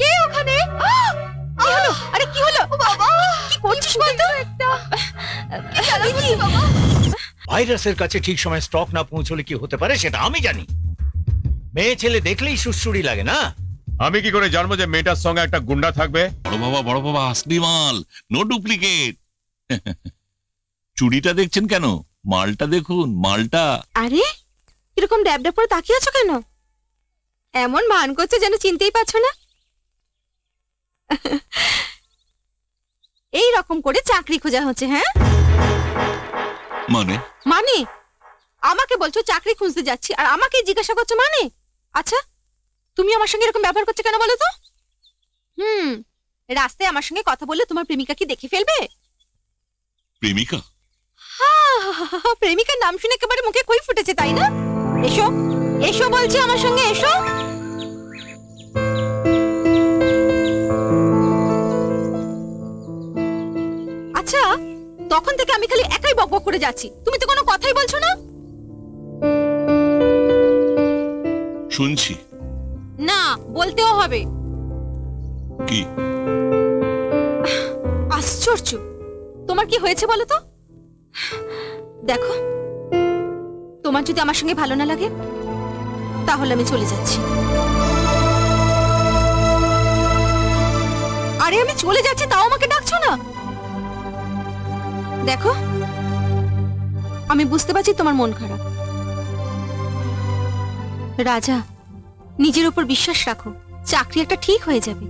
কে ওখানে? কি হলো? আরে কি হলো বাবা? কি করছিস বলতো? বাবা ভাইরাসের কাছে ঠিক সময় স্টক না পৌঁছলে কি হতে পারে সেটা আমি জানি। মেয়ে ছেলে দেখলেই সুড়সুড়ি লাগে না? আমি কি করে জানবো যে মেয়েটার সঙ্গে একটা গুন্ডা থাকবে? বড় বাবা আসলি মাল, নো ডুপ্লিকেট। চুড়িটা দেখছেন কেন? মালটা দেখুন, মালটা। আরে কিরকম ড্যাব ড্যাব করে তাকিয়ে আছো কেন? এমন ভান করছে যেন চিনতেই পারছো না। এই রকম করে চাকরি খোঁজা হচ্ছে? হ্যাঁ মানে মানে আমাকে বলছো চাকরি খুঁজতে যাচ্ছি আর আমাকে জিজ্ঞাসা করছো মানে? আচ্ছা তুমি আমার সঙ্গে এরকম ব্যবহার করছো কেন বলো তো? রাস্তায় আমার সঙ্গে কথা বললে তোমার প্রেমিকা কি দেখে ফেলবে? প্রেমিকা? প্রেমিকার নাম শুনে একেবারে মুখে খই ফুটেছে তাই না? এসো এসো বলছি, আমার সঙ্গে এসো। আচ্ছা তখন থেকে আমি খালি একাই বকবক করে যাচ্ছি, তুমি তো কোনো কথাই বলছো না। শুনছি। না বলতেও হবে। কি? আশ্চর্য, তোমার কি হয়েছে বলো তো? দেখো তোমার যদি আমার সঙ্গে ভালো না লাগে তাহলে আমি চলে যাচ্ছি। আরে আমি চলে যাচ্ছি তাও আমাকে ডাকছো না? দেখো আমি বুঝতে পারছি তোমার মন খারাপ। রাজা নিজের উপর বিশ্বাস রাখো, চাকরি একটা ঠিক হয়ে যাবে।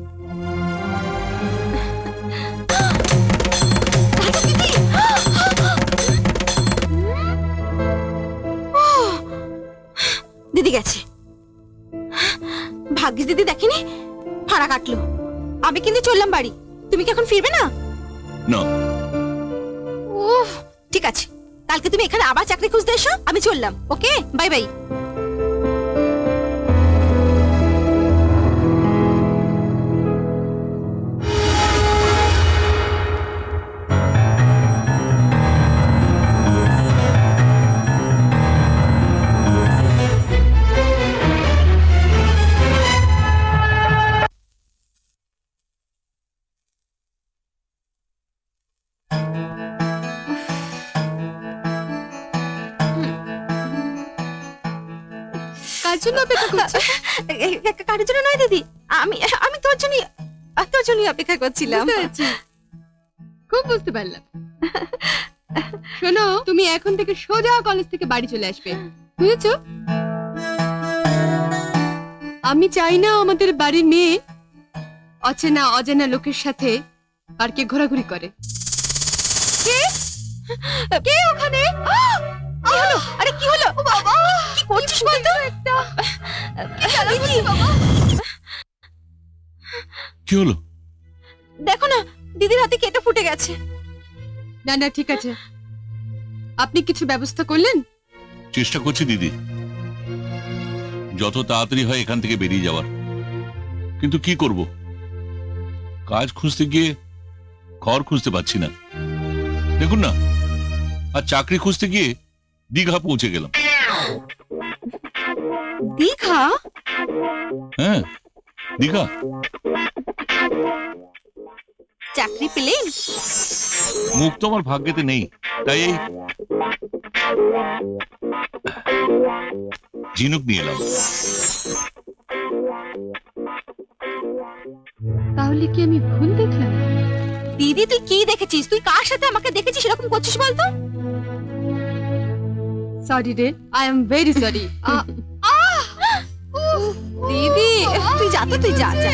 দিদি গেছে, ভাগ্যিস দিদি দেখেনি, ভাড়া কাটলো। আমি কিন্তু চললাম বাড়ি, তুমি কি এখন ফিরবে না? না। উফ, ঠিক আছে কালকে তুমি এখানে আবার চাকরি খুঁজতে এসো, আমি চললাম। Okay bye bye. কার জন্য অপেক্ষা করছো? কার জন্য নয় দিদি, আমি আমি তোর জন্যই অপেক্ষা করছিলাম। খুব বুঝতে পারলাম। শোনো, তুমি এখন থেকে সোজা কলেজ থেকে বাড়ি চলে আসবে, বুঝেছো? আমি চাই না আমাদের বাড়ির মেয়ে অচেনা অজানা লোকের সাথে পার্কে ঘোরাঘুরি করে। কে ওখানে? কি হলো? আরে কি হলো বাবা? কি করছিস বলতো? বাবা কি হলো? দেখো না দিদির হাতে কেটে ফুটে গেছে। না না ঠিক আছে, আপনি কিছু ব্যবস্থা করলেন? চেষ্টা করছি দিদি, যত তাড়াতাড়ি হয় এখান থেকে বেরিয়ে যাওয়ার। কিন্তু কি করব, কাজ খুঁজতে গিয়ে ঘর খুঁজতে পারছি না। দেখুন না, আর চাকরি খুঁজতে গিয়ে দীঘা পৌঁছে গেলাম। দীঘা? হ্যাঁ দীঘা। চাকরি পেলেন? মুখ তো আমার ভাগ্যেতে নেই, তাই এই ঝিনুক নিয়ে এলাম। তাহলে কি আমি ভুল দেখলাম? দিদি তুই কি দেখেছিস? তুই কার সাথে আমাকে দেখেছিস এরকম করছিস বলতো? সরি রে, আই এম ভেরি সরি। দিদি তুই যা তো, তুই যা যা।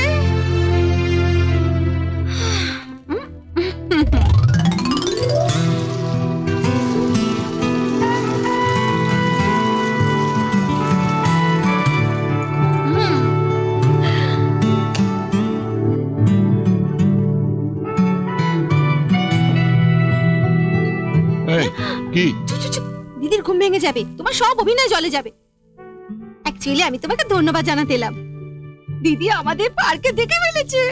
এই, কি? দিদির ঘুম ভেঙে যাবে, তোমার সব অভিনয় জলে যাবে। অ্যাকচুয়ালি আমি তোমাকে ধন্যবাদ জানাতে এলাম। দিদি আমাদের পার্কে দেখে ফেলেছে।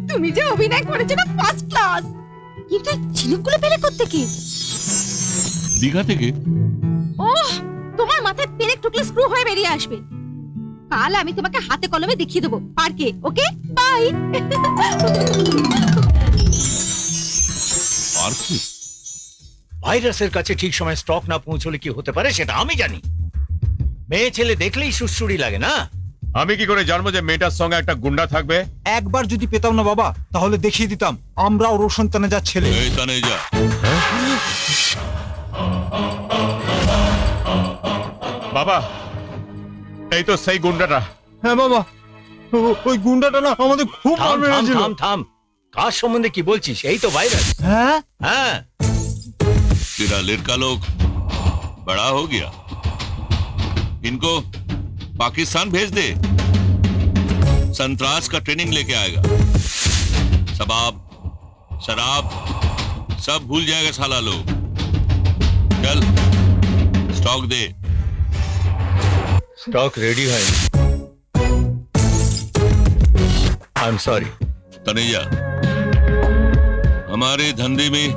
তুমি যে অভিনয় করেছো না ফার্স্ট ক্লাস। কিন্তু ঝিনুকগুলো পেলে কোত্থেকে? দীঘা থেকে? ওহ, তোমার মাথায় পেরেক ঠুকলে স্ক্রু হয়ে বেরিয়ে আসবে। কাল আমি তোমাকে হাতে কলমে দেখিয়ে দেবো পার্কে। ওকে, বাই। আর কি? ভাইরাসের কাছে ঠিক সময় স্টক না পৌঁছলে কি হতে পারে সেটা আমি জানি। মেয়ে ছেলে দেখলেই সুড়সুড়ি লাগে না? আমি কি করে জানবো যে মেয়েটার সঙ্গে একটা গুন্ডা থাকবে? একবার যদি পেতাম না বাবা, তাহলে দেখিয়ে দিতাম আমরাও রোশন তানেজার ছেলে। এই তানেজা, বাবা, এই তো সেই গুন্ডাটা। হ্যাঁ বাবা, ওই গুন্ডাটা না আমাদের খুব থাম মার থাম মেরেছিল। থাম থাম, কার সম্বন্ধে কি বলছিস? এই তো ভাইরাস। হ্যাঁ হ্যাঁ, तेरा लड़का लोग बड़ा हो गया, इनको पाकिस्तान भेज दे, संतरास का ट्रेनिंग लेके आएगा। शबाब शराब सब भूल जाएगा साला लोग। चल स्टॉक दे। স্টক রেডি হয়নি। I am sorry. तनेजा, हमारे धंधे में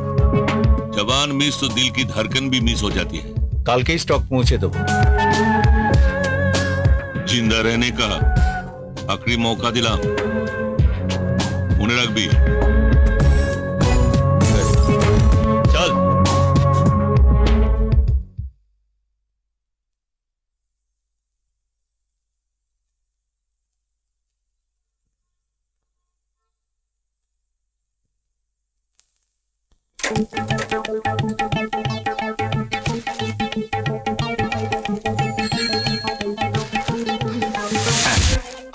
जवान मिस तो दिल की धड़कन भी मिस हो जाती है। কালকেই স্টক পৌঁছে দেবো। जिंदा रहने का आखिरी मौका दिला, उन्हें रख भी। চল।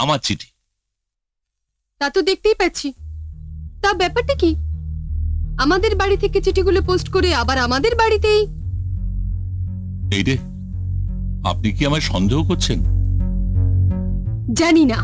আমার চিঠি। তা তো দেখতেই পাচ্ছি। তা ব্যাপারটা কি? আমাদের বাড়ি থেকে চিঠিগুলো পোস্ট করে আবার আমাদের বাড়িতেই। এই রে, আপনি কি আমায় সন্দেহ করছেন? জানি না।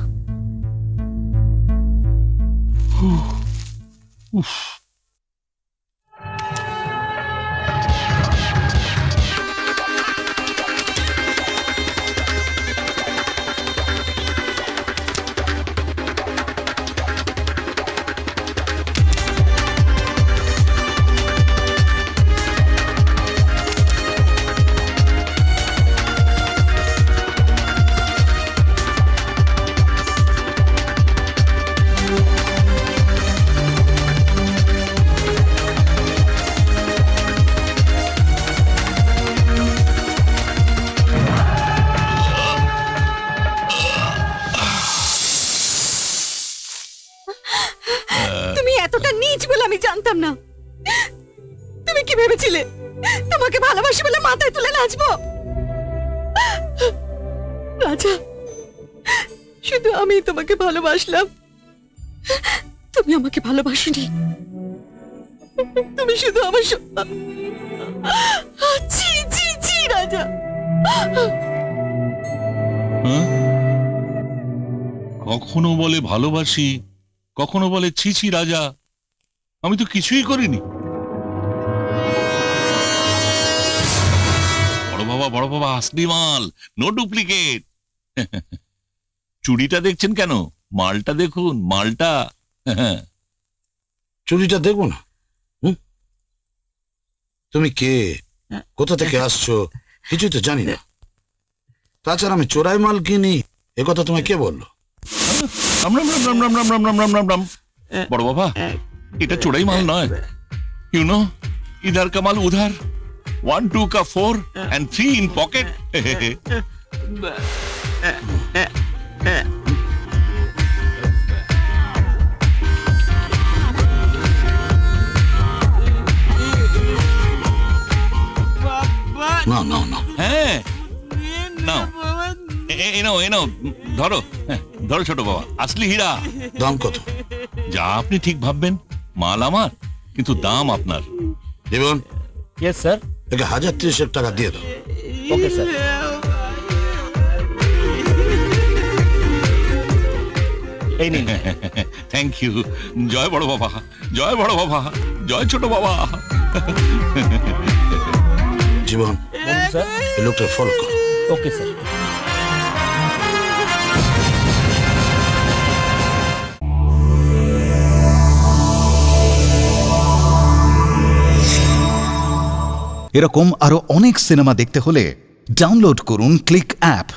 তুমি এতটা নীচ বলে আমি জানতাম না। তুমি কি ভেবেছিলে তোমাকে ভালোবাসি বলে মাথায় তুলে নাচবো? রাজা, শুধু আমি তোমাকে ভালোবাসলাম, তুমি আমাকে ভালোবাসোনি। তুমি শুধু আমার ছি ছি ছি রাজা। হ্যাঁ? কখনো বলে ভালোবাসি, কখনো বলে ছি ছি রাজা। আমি তো কিছুই করিনি। বড় বাবা আসলি মাল, নো ডুপ্লিকেট। চুড়িটা দেখছেন কেন? মালটা দেখুন, মালটা। চুরিটা দেখবো না? তুমি কে, কোথা থেকে আসছো, কিছুই তো জানি না। তাছাড়া আমি চোরাই মাল কিনি, এ কথা তোমায় কে বললো? রাম রাম রাম রাম রাম রাম রাম রাম রাম রাম রাম। বড় বাবা, এটা চোরাই মাল নয়। ইউ নো, ইধার কা মাল উধার, 1 2 का 4 and 3 in pocket. না না না, হ্যাঁ, নাও, এ নাও, ধরো। হ্যাঁ, ধরো ছোট বাবা, আসলি হীরা। দাম কত? যা আপনি ঠিক ভাববেন, মাল আমার, কিন্তু দাম আপনার। জীবন, यस सर। একে 1030 টাকা দিয়ে দাও। Okay sir. এই নিন। Thank you. জয় বড় বাবা, জয় বড় বাবা, জয় ছোট বাবা। জীবন, বলুন স্যার। এই লোকটা ফলো করো। Okay sir. এরকম আরো অনেক সিনেমা দেখতে হলে ডাউনলোড করুন ক্লিক অ্যাপ।